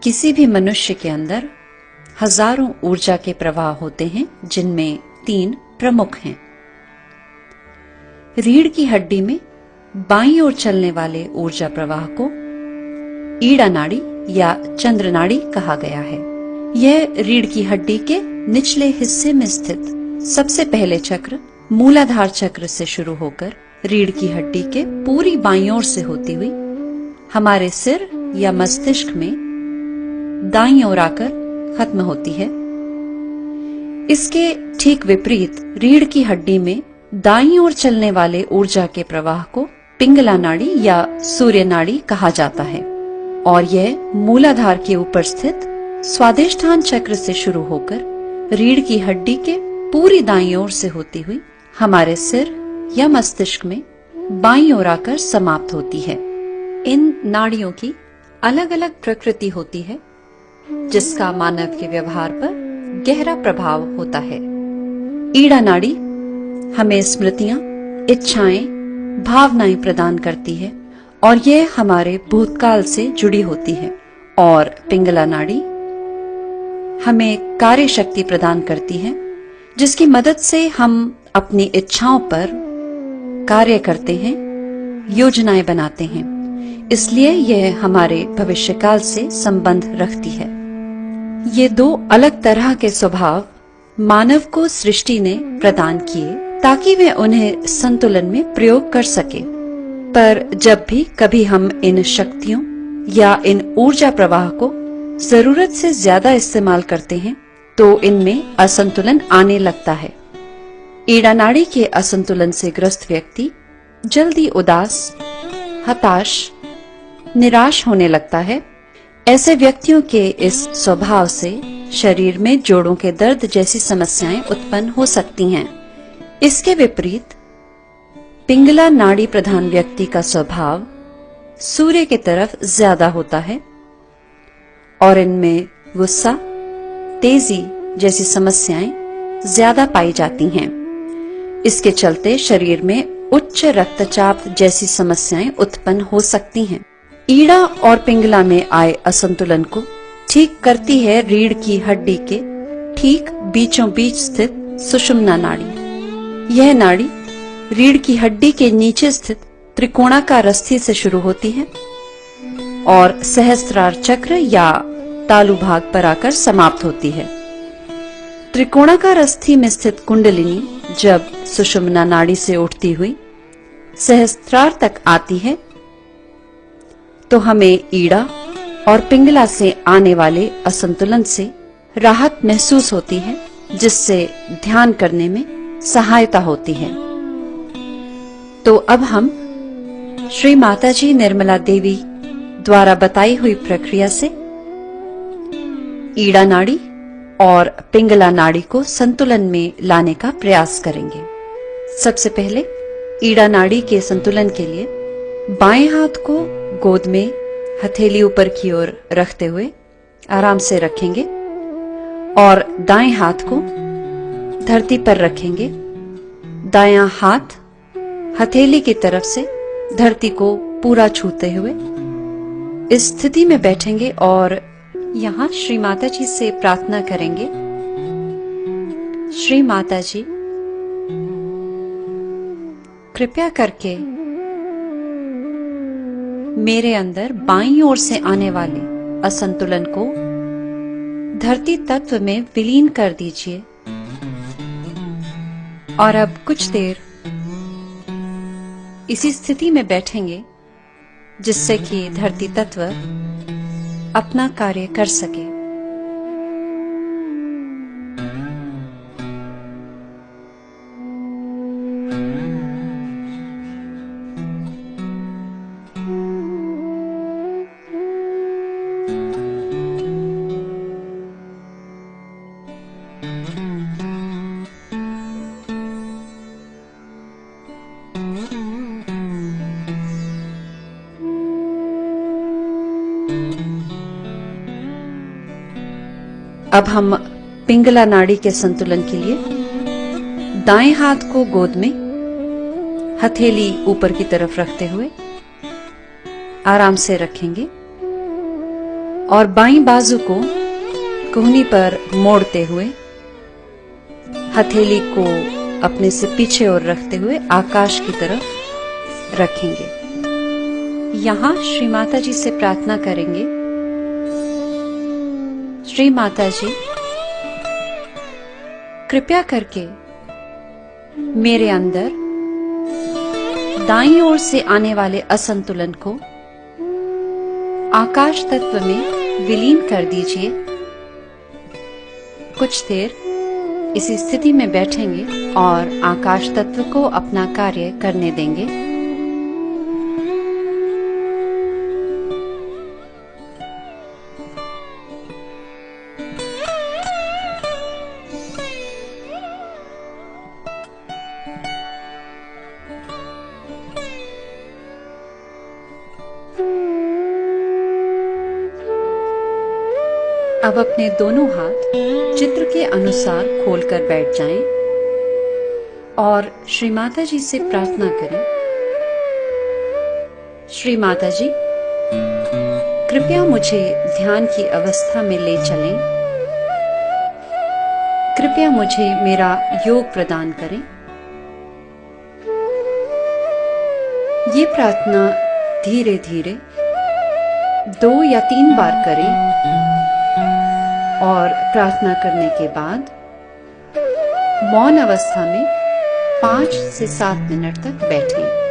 किसी भी मनुष्य के अंदर हजारों ऊर्जा के प्रवाह होते हैं, जिनमें 3 प्रमुख हैं। रीढ़ की हड्डी में बाईं ओर चलने वाले ऊर्जा प्रवाह को ईड़ा नाड़ी या चंद्र नाड़ी कहा गया है। यह रीढ़ की हड्डी के निचले हिस्से में स्थित सबसे पहले चक्र मूलाधार चक्र से शुरू होकर रीढ़ की हड्डी के पूरी बाईं ओर से होती हुई हमारे सिर या मस्तिष्क में दाईं ओर आकर खत्म होती है। इसके ठीक विपरीत रीढ़ की हड्डी में दाईं ओर चलने वाले ऊर्जा के प्रवाह को पिंगला नाड़ी या सूर्य नाड़ी कहा जाता है और यह मूलाधार के ऊपर स्थित स्वादिष्ठान चक्र से शुरू होकर रीढ़ की हड्डी के पूरी दाईं ओर से होती हुई हमारे सिर या मस्तिष्क में बाईं ओर आकर समाप्त होती है। इन नाड़ियों की अलग अलग प्रकृति होती है, जिसका मानव के व्यवहार पर गहरा प्रभाव होता है। ईड़ा नाड़ी हमें स्मृतियां, इच्छाएं, भावनाएं प्रदान करती है और यह हमारे भूतकाल से जुड़ी होती है। और पिंगला नाड़ी हमें कार्य शक्ति प्रदान करती है, जिसकी मदद से हम अपनी इच्छाओं पर कार्य करते हैं, योजनाएं बनाते हैं। इसलिए यह हमारे भविष्यकाल से संबंध रखती है। ये 2 अलग तरह के स्वभाव मानव को सृष्टि ने प्रदान किए ताकि वे उन्हें संतुलन में प्रयोग कर सके। पर जब भी कभी हम इन शक्तियों या इन ऊर्जा प्रवाह को जरूरत से ज्यादा इस्तेमाल करते हैं तो इनमें असंतुलन आने लगता है। ईड़ा नाड़ी के असंतुलन से ग्रस्त व्यक्ति जल्दी उदास, हताश, निराश होने लगता है। ऐसे व्यक्तियों के इस स्वभाव से शरीर में जोड़ों के दर्द जैसी समस्याएं उत्पन्न हो सकती हैं। इसके विपरीत पिंगला नाड़ी प्रधान व्यक्ति का स्वभाव सूर्य की तरफ ज्यादा होता है और इनमें गुस्सा, तेजी जैसी समस्याएं ज्यादा पाई जाती हैं। इसके चलते शरीर में उच्च रक्तचाप जैसी समस्याएं उत्पन्न हो सकती हैं। ईड़ा और पिंगला में आए असंतुलन को ठीक करती है रीढ़ की हड्डी के ठीक बीचों बीच स्थित सुषुम्ना नाड़ी। यह नाड़ी रीढ़ की हड्डी के नीचे स्थित त्रिकोणाकार अस्थि से शुरू होती है और सहस्त्रार चक्र या तालु भाग पर आकर समाप्त होती है। त्रिकोणाकार अस्थि में स्थित कुंडलिनी जब सुषुम्ना नाड़ी से उठती हुई सहस्त्रार तक आती है तो हमें ईड़ा और पिंगला से आने वाले असंतुलन से राहत महसूस होती है, जिससे ध्यान करने में सहायता होती है। तो अब हम श्री माताजी निर्मला देवी द्वारा बताई हुई प्रक्रिया से ईड़ा नाड़ी और पिंगला नाड़ी को संतुलन में लाने का प्रयास करेंगे। सबसे पहले ईड़ा नाड़ी के संतुलन के लिए बाएं हाथ को गोद में हथेली ऊपर की ओर रखते हुए आराम से रखेंगे और दाएं हाथ को धरती पर रखेंगे। दायां हाथ हथेली की तरफ से धरती को पूरा छूते हुए इस स्थिति में बैठेंगे और यहाँ श्री माता जी से प्रार्थना करेंगे। श्री माता जी, कृपया करके मेरे अंदर बाईं ओर से आने वाले असंतुलन को धरती तत्व में विलीन कर दीजिए। और अब कुछ देर इसी स्थिति में बैठेंगे जिससे कि धरती तत्व अपना कार्य कर सके। अब हम पिंगला नाड़ी के संतुलन के लिए दाएं हाथ को गोद में हथेली ऊपर की तरफ रखते हुए आराम से रखेंगे और बाईं बाजू को कोहनी पर मोड़ते हुए हथेली को अपने से पीछे और रखते हुए आकाश की तरफ रखेंगे। यहाँ श्री माता जी से प्रार्थना करेंगे, श्री माता जी कृपया करके मेरे अंदर दाईं ओर से आने वाले असंतुलन को आकाश तत्व में विलीन कर दीजिए। कुछ देर इसी स्थिति में बैठेंगे और आकाश तत्व को अपना कार्य करने देंगे। अब अपने दोनों हाथ चित्र के अनुसार खोलकर बैठ जाएं और श्री माता जी से प्रार्थना करें, श्री माता जी कृपया मुझे ध्यान की अवस्था में ले चलें, कृपया मुझे मेरा योग प्रदान करें। ये प्रार्थना धीरे धीरे 2 या 3 बार करें और प्रार्थना करने के बाद मौन अवस्था में 5 से 7 मिनट तक बैठें।